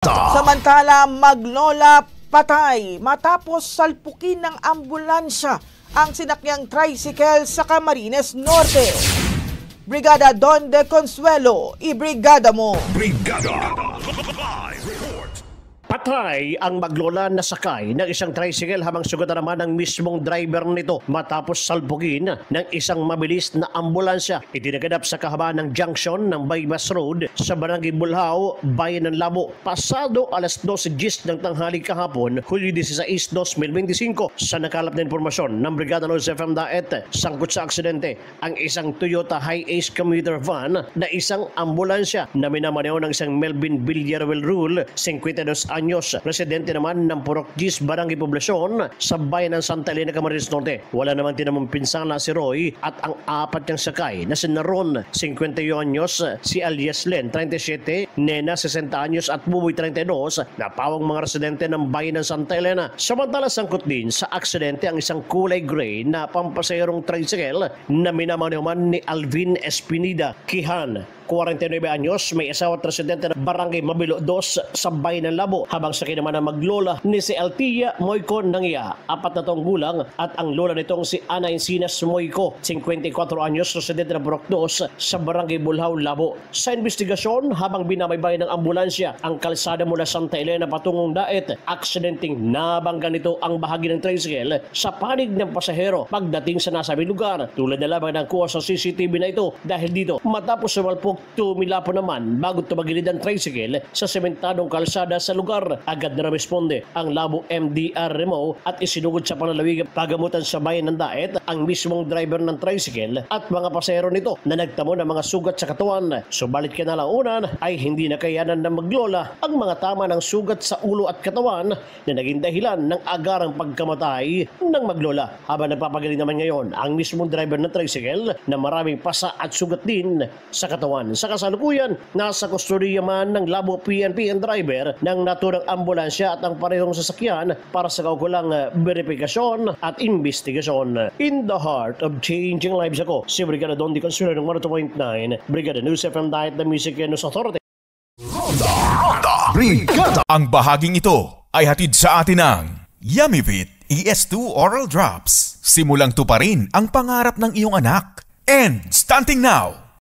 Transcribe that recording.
Samantala, maglola patay matapos salpukin ng ambulansya ang sinakyang tricycle sa Camarines Norte. Brigada Don de Consuelo, ibrigada mo! Brigada! Live report! Patay ang maglola na sakay ng isang tricycle habang sugatan naman ng mismong driver nito matapos salpugin ng isang mabilis na ambulansya. Itinaganap sa kahabaan ng junction ng Baymas Road sa Barangay Bulhao, Bayan ng Labo. Pasado alas 12:10 ng tanghali kahapon, Hulyo 16, 2025. Sa nakalap na informasyon ng Brigada News FM Daet, sangkot sa aksidente ang isang Toyota Hi-Ace commuter van na isang ambulansya na minamaneho ng isang Melvin Villaruel Rule, 52 anyos, residente naman ng Purok Gis, Barangay Poblasyon sa bayan ng Santa Elena, Camarines Norte. Wala naman tinamang pinsala si Roy at ang apat niyang sakay na si Naron, 51 anyos, si alias Len, 37, Nena, 60 anyos at Buboy, 32, na pawang mga residente ng bayan ng Santa Elena. Samantala, sangkot din sa aksidente ang isang kulay gray na pampasayarong tricycle na minamaneho man ni Alvin Espinida Kihan, 49 anyos, may asawa at residente ng Barangay Mabilo 2 sa Bayan ng Labo, habang sakay naman ang maglola ni si Altia Moico Nangia, 4 gulang, at ang lola nitong si Ana Encinas Moico, 54 anyos, residente ng Purok 2 sa Barangay Bulhao, Labo. Sa investigasyon, habang binabaybay ng ambulansya ang kalsada mula Santa Elena patungong Daet, aksidenteng nabangga nito ang bahagi ng tricycle sa panig ng pasahero pagdating sa nasabing lugar. Tulad na lamang ng kuha sa CCTV na ito, dahil dito matapos sumalpok, tumila po naman bago tumagilid ang tricycle sa sementadong kalsada sa lugar. Agad na responde ang Labo MDR Remo at isinugod sa panalawig pagamutan sa bayan ng Daet ang mismong driver ng tricycle at mga pasahero nito na nagtamo ng mga sugat sa katawan. Subalit kinalaunan ay hindi nakayanan ng maglola ang mga tama ng sugat sa ulo at katawan na naging dahilan ng agarang pagkamatay ng maglola. Habang nagpapagaling naman ngayon ang mismong driver ng tricycle na maraming pasa at sugat din sa katawan. Sa kasalukuyan, nasa kustodiya man ng Labo PNP ang driver ng naturang ambulansya at ang parehong sasakyan para sa kaukulang verifikasyon at investigasyon. In the heart of changing lives, ako si Brigada Don de Consuelo ng 102.9 Brigada News FM Diet, the Music News Authority. Ronda Brigada. Ang bahaging ito ay hatid sa atin ng Yummyvit ES2 Oral Drops. Simulang tuparin ang pangarap ng iyong anak. And starting now,